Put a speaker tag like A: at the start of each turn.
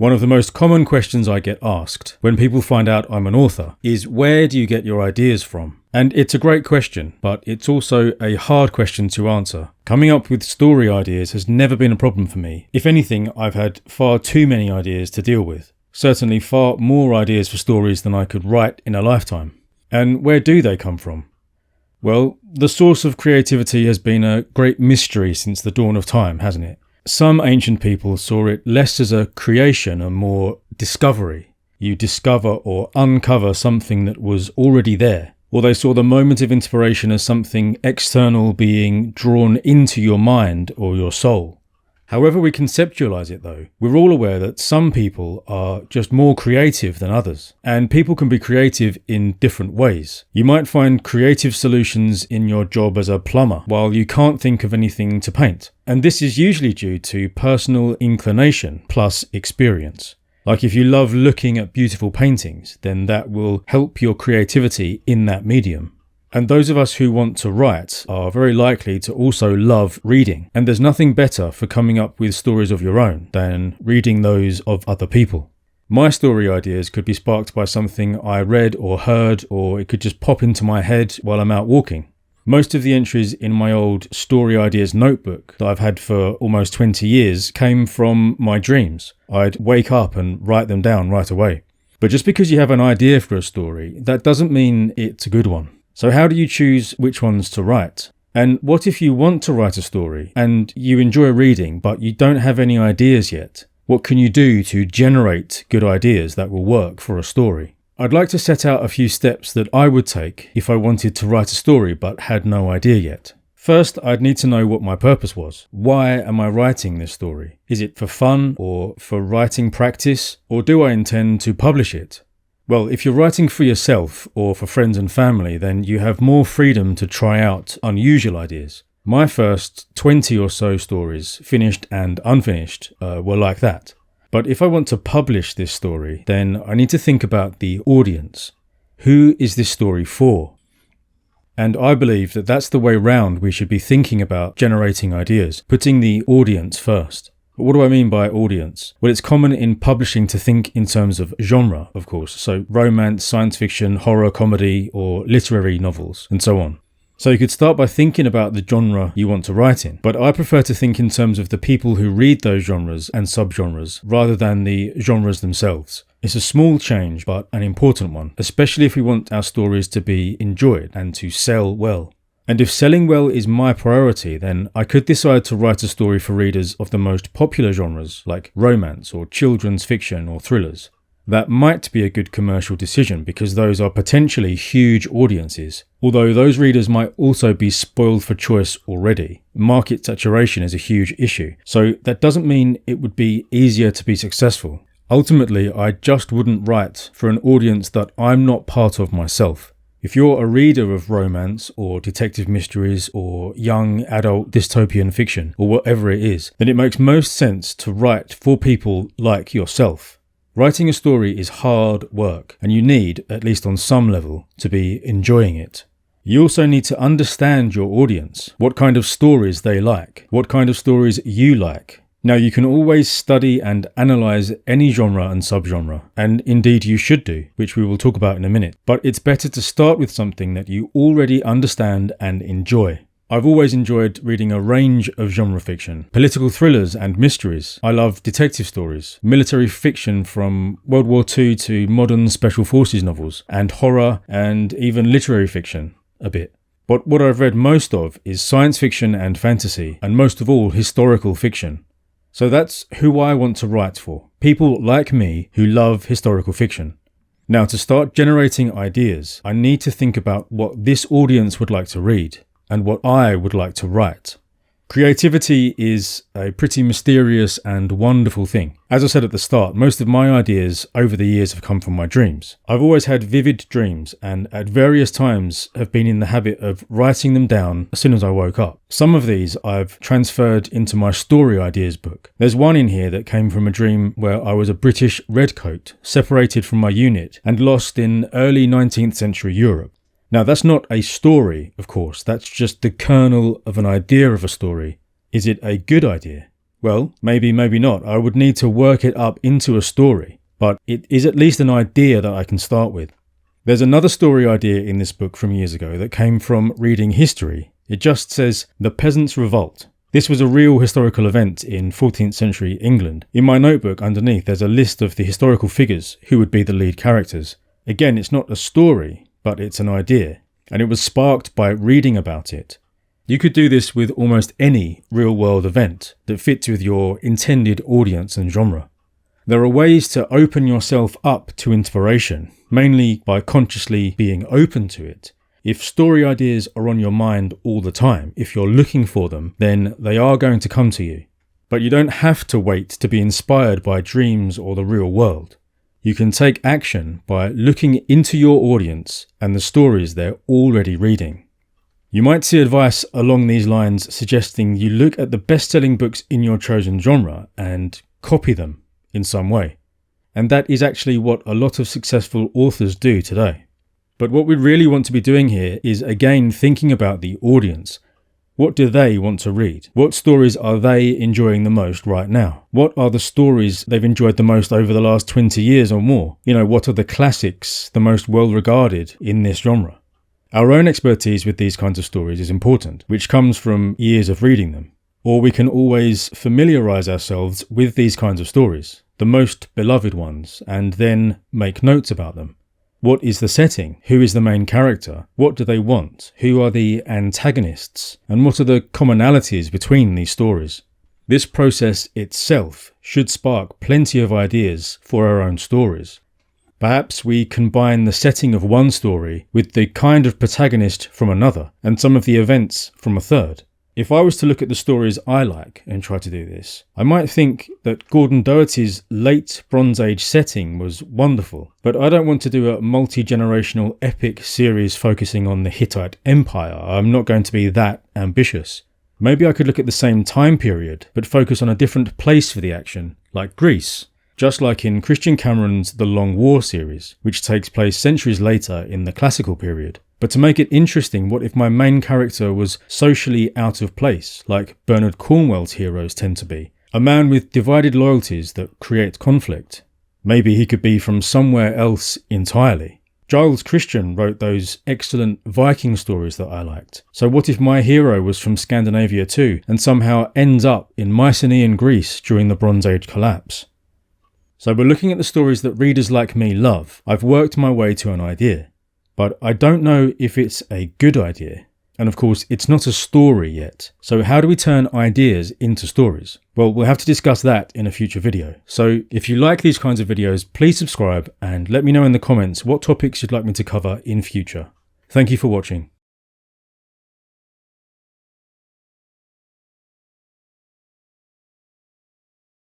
A: One of the most common questions I get asked when people find out I'm an author is, where do you get your ideas from? And it's a great question, but it's also a hard question to answer. Coming up with story ideas has never been a problem for me. If anything, I've had far too many ideas to deal with. Certainly far more ideas for stories than I could write in a lifetime. And where do they come from? Well, the source of creativity has been a great mystery since the dawn of time, hasn't it? Some ancient people saw it less as a creation and more discovery. You discover or uncover something that was already there. Or they saw the moment of inspiration as something external being drawn into your mind or your soul. However we conceptualize it though, we're all aware that some people are just more creative than others. And people can be creative in different ways. You might find creative solutions in your job as a plumber, while you can't think of anything to paint. And this is usually due to personal inclination plus experience. Like if you love looking at beautiful paintings, then that will help your creativity in that medium. And those of us who want to write are very likely to also love reading. And there's nothing better for coming up with stories of your own than reading those of other people. My story ideas could be sparked by something I read or heard, or it could just pop into my head while I'm out walking. Most of the entries in my old story ideas notebook that I've had for almost 20 years came from my dreams. I'd wake up and write them down right away. But just because you have an idea for a story, that doesn't mean it's a good one. So how do you choose which ones to write? And what if you want to write a story and you enjoy reading but you don't have any ideas yet? What can you do to generate good ideas that will work for a story? I'd like to set out a few steps that I would take if I wanted to write a story but had no idea yet. First, I'd need to know what my purpose was. Why am I writing this story? Is it for fun or for writing practice? Or do I intend to publish it? Well, if you're writing for yourself or for friends and family, then you have more freedom to try out unusual ideas. My first 20 or so stories, finished and unfinished, were like that. But if I want to publish this story, then I need to think about the audience. Who is this story for? And I believe that that's the way round we should be thinking about generating ideas, putting the audience first. But what do I mean by audience? Well, it's common in publishing to think in terms of genre, of course, so romance, science fiction, horror, comedy, or literary novels, and so on. So you could start by thinking about the genre you want to write in, but I prefer to think in terms of the people who read those genres and subgenres, rather than the genres themselves. It's a small change, but an important one, especially if we want our stories to be enjoyed and to sell well. And if selling well is my priority, then I could decide to write a story for readers of the most popular genres, like romance or children's fiction or thrillers. That might be a good commercial decision because those are potentially huge audiences, although those readers might also be spoiled for choice already. Market saturation is a huge issue, so that doesn't mean it would be easier to be successful. Ultimately, I just wouldn't write for an audience that I'm not part of myself. If you're a reader of romance or detective mysteries or young adult dystopian fiction or whatever it is, then it makes most sense to write for people like yourself. Writing a story is hard work, and you need, at least on some level, to be enjoying it. You also need to understand your audience, what kind of stories they like, what kind of stories you like. Now, you can always study and analyze any genre and subgenre, and indeed you should do, which we will talk about in a minute. But it's better to start with something that you already understand and enjoy. I've always enjoyed reading a range of genre fiction, political thrillers and mysteries. I love detective stories, military fiction from World War II to modern special forces novels, and horror and even literary fiction a bit. But what I've read most of is science fiction and fantasy, and most of all historical fiction. So that's who I want to write for, people like me who love historical fiction. Now, to start generating ideas, I need to think about what this audience would like to read and what I would like to write. Creativity is a pretty mysterious and wonderful thing. As I said at the start, most of my ideas over the years have come from my dreams. I've always had vivid dreams and at various times have been in the habit of writing them down as soon as I woke up. Some of these I've transferred into my story ideas book. There's one in here that came from a dream where I was a British redcoat, separated from my unit and lost in early 19th century Europe. Now, that's not a story, of course. That's just the kernel of an idea of a story. Is it a good idea? Well, maybe not. I would need to work it up into a story, but it is at least an idea that I can start with. There's another story idea in this book from years ago that came from reading history. It just says, The Peasants' Revolt. This was a real historical event in 14th century England. In my notebook underneath, there's a list of the historical figures who would be the lead characters. Again, it's not a story, but it's an idea, and it was sparked by reading about it. You could do this with almost any real-world event that fits with your intended audience and genre. There are ways to open yourself up to inspiration, mainly by consciously being open to it. If story ideas are on your mind all the time, if you're looking for them, then they are going to come to you. But you don't have to wait to be inspired by dreams or the real world. You can take action by looking into your audience and the stories they're already reading. You might see advice along these lines suggesting you look at the best-selling books in your chosen genre and copy them in some way. And that is actually what a lot of successful authors do today. But what we really want to be doing here is again thinking about the audience. What do they want to read? What stories are they enjoying the most right now? What are the stories they've enjoyed the most over the last 20 years or more? What are the classics, the most well-regarded in this genre? Our own expertise with these kinds of stories is important, which comes from years of reading them. Or we can always familiarise ourselves with these kinds of stories, the most beloved ones, and then make notes about them. What is the setting? Who is the main character? What do they want? Who are the antagonists? And what are the commonalities between these stories? This process itself should spark plenty of ideas for our own stories. Perhaps we combine the setting of one story with the kind of protagonist from another, and some of the events from a third. If I was to look at the stories I like and try to do this, I might think that Gordon Doherty's late Bronze Age setting was wonderful, but I don't want to do a multi-generational epic series focusing on the Hittite Empire. I'm not going to be that ambitious. Maybe I could look at the same time period, but focus on a different place for the action, like Greece, just like in Christian Cameron's The Long War series, which takes place centuries later in the classical period. But to make it interesting, what if my main character was socially out of place, like Bernard Cornwell's heroes tend to be? A man with divided loyalties that create conflict. Maybe he could be from somewhere else entirely. Giles Christian wrote those excellent Viking stories that I liked. So what if my hero was from Scandinavia too, and somehow ends up in Mycenaean Greece during the Bronze Age collapse? So we're looking at the stories that readers like me love. I've worked my way to an idea. But I don't know if it's a good idea. And of course, it's not a story yet. So how do we turn ideas into stories? Well, we'll have to discuss that in a future video. So if you like these kinds of videos, please subscribe and let me know in the comments what topics you'd like me to cover in future. Thank you for watching.